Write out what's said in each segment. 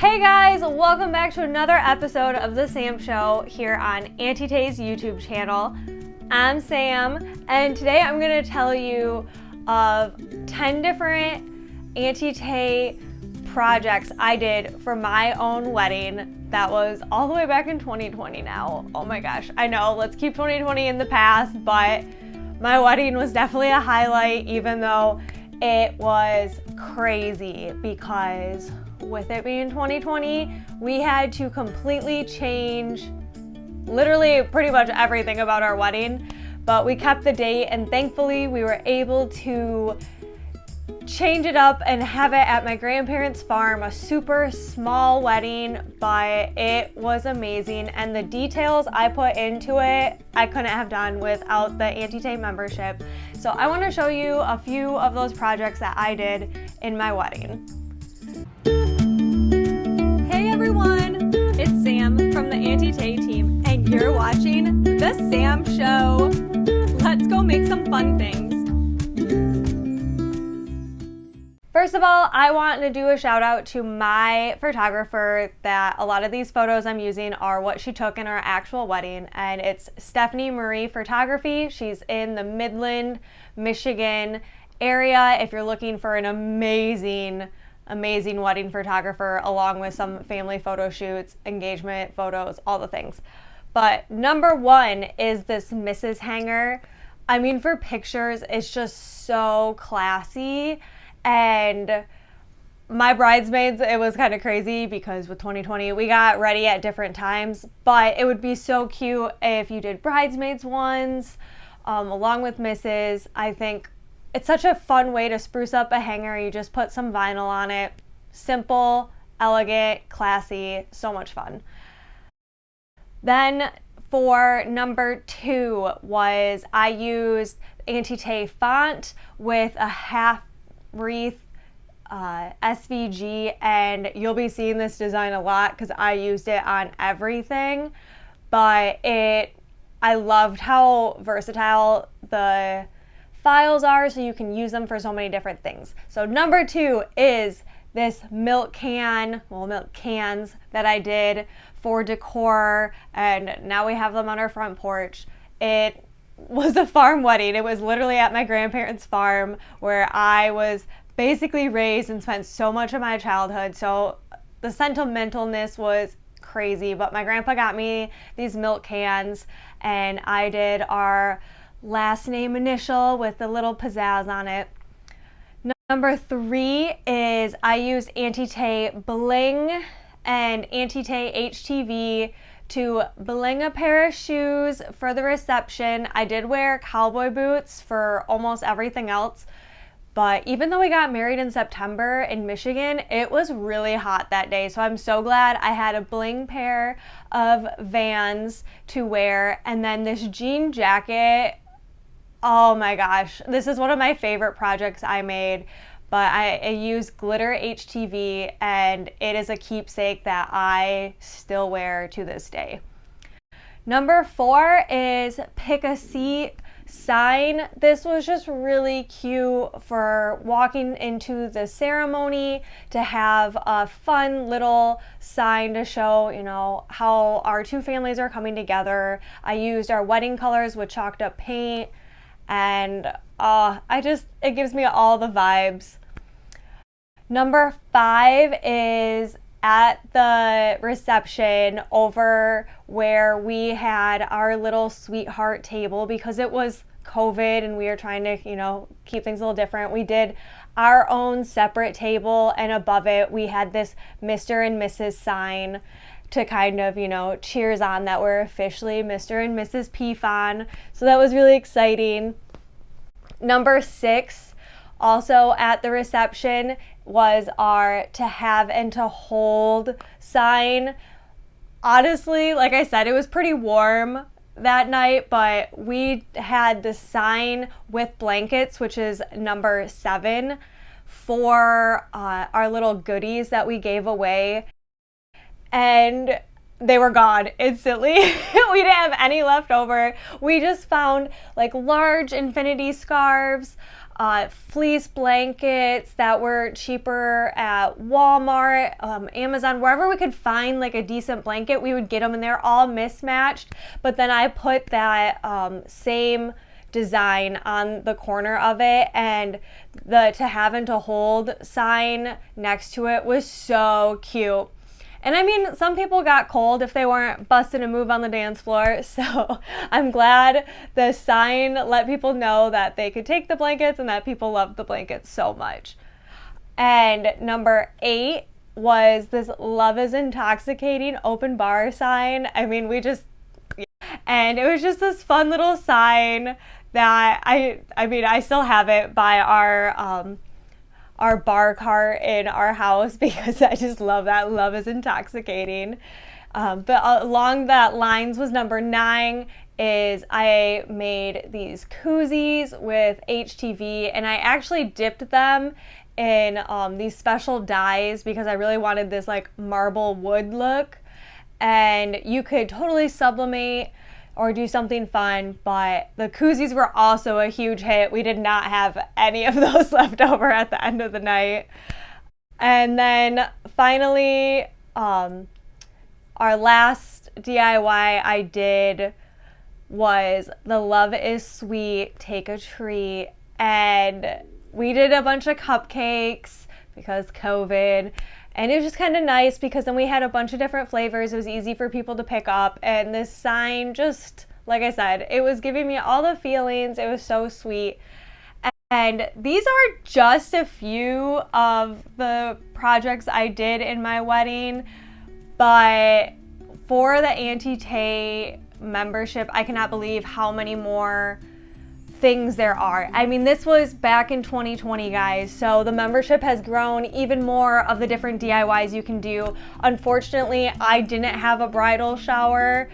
Hey guys, welcome back to another episode of The Sam Show here on Auntie Tay's YouTube channel. I'm Sam, and today I'm going to tell you of 10 different Auntie Tay projects I did for my own wedding. That was all the way back in 2020 now. Oh my gosh, I know, let's keep 2020 in the past, but my wedding was definitely a highlight, even though it was crazy because with it being 2020, we had to completely change literally pretty much everything about our wedding, but we kept the date, and thankfully we were able to change it up and have it at my grandparents' farm, a super small wedding, but it was amazing, and the details I put into it, I couldn't have done without the Auntie Tay membership. So I want to show you a few of those projects that I did in my wedding. Hey everyone, it's Sam from the Auntie Tay team, and you're watching The Sam Show. Let's go make some fun things. First of all, I want to do a shout out to my photographer that a lot of these photos I'm using are what she took in our actual wedding, and it's Stephanie Marie Photography. She's in the Midland, Michigan area if you're looking for an amazing wedding photographer, along with some family photo shoots, engagement photos, all the things. But number one is this Mrs. hanger. I mean, for pictures, it's just so classy. And my bridesmaids, it was kind of crazy because with 2020, we got ready at different times, but it would be so cute if you did bridesmaids ones along with Mrs. I think it's such a fun way to spruce up a hanger. You just put some vinyl on it. Simple, elegant, classy, so much fun. Then for number two was I used Auntie Tay font with a half wreath SVG, and you'll be seeing this design a lot because I used it on everything, but I loved how versatile the files are, so you can use them for so many different things. So number two is this milk cans that I did for decor, and now we have them on our front porch. It was a farm wedding. It was literally at my grandparents' farm where I was basically raised and spent so much of my childhood. So the sentimentalness was crazy, but my grandpa got me these milk cans, and I did our last name initial with a little pizzazz on it. Number three is I used Auntie Tay BLING and Auntie Tay HTV to bling a pair of shoes for the reception. I did wear cowboy boots for almost everything else, but even though we got married in September in Michigan, it was really hot that day. So I'm so glad I had a bling pair of Vans to wear, and then this jean jacket. Oh my gosh, this is one of my favorite projects I made, but I used glitter HTV, and it is a keepsake that I still wear to this day. Number four is pick a seat sign. This was just really cute for walking into the ceremony, to have a fun little sign to show, you know, how our two families are coming together. I used our wedding colors with chalked up paint, and it gives me all the vibes. Number five is at the reception over where we had our little sweetheart table, because it was COVID and we were trying to, you know, keep things a little different. We did our own separate table, and above it we had this Mr. and Mrs. sign to kind of, you know, cheers on that we're officially Mr. and Mrs. PFON. So that was really exciting. Number six, also at the reception, was our to have and to hold sign. Honestly, like I said, it was pretty warm that night, but we had the sign with blankets, which is number 7, for our little goodies that we gave away. And they were gone instantly. We didn't have any left over. We just found like large infinity scarves, fleece blankets that were cheaper at Walmart, Amazon, wherever we could find like a decent blanket, we would get them, and they're all mismatched. But then I put that same design on the corner of it, and the "to have and to hold" sign next to it was so cute. And I mean, some people got cold if they weren't busting a move on the dance floor, so I'm glad the sign let people know that they could take the blankets and that people loved the blankets so much. And number 8 was this "Love is Intoxicating" open bar sign. I mean, and it was just this fun little sign that I still have it by our bar cart in our house because I just love that. Love is intoxicating. But along that lines was number 9 is I made these koozies with HTV, and I actually dipped them in these special dyes because I really wanted this like marble wood look. And you could totally sublimate or do something fun, but the koozies were also a huge hit. We did not have any of those left over at the end of the night. And then finally, our last DIY I did was the "Love is Sweet, Take a Treat," and we did a bunch of cupcakes because COVID. And it was just kind of nice because then we had a bunch of different flavors. It was easy for people to pick up. And this sign just, like I said, it was giving me all the feelings. It was so sweet. And these are just a few of the projects I did in my wedding. But for the Auntie Tay membership, I cannot believe how many more things there are. I mean, this was back in 2020, guys, so the membership has grown even more of the different DIYs you can do. Unfortunately, I didn't have a bridal shower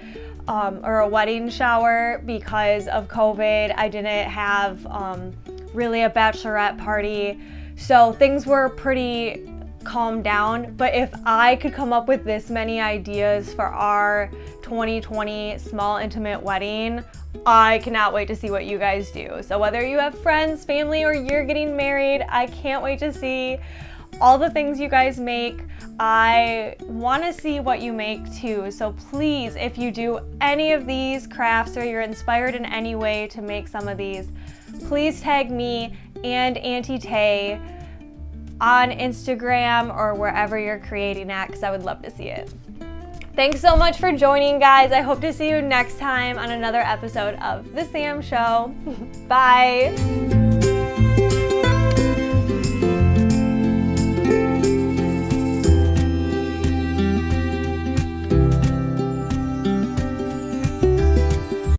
or a wedding shower because of COVID. I didn't have really a bachelorette party, so things were pretty calmed down. But if I could come up with this many ideas for our 2020 small intimate wedding, I cannot wait to see what you guys do. So whether you have friends, family, or you're getting married, I can't wait to see all the things you guys make. I want to see what you make too. So please, if you do any of these crafts or you're inspired in any way to make some of these, please tag me and Auntie Tay on Instagram or wherever you're creating at, because I would love to see it. Thanks so much for joining, guys. I hope to see you next time on another episode of The Sam Show. Bye.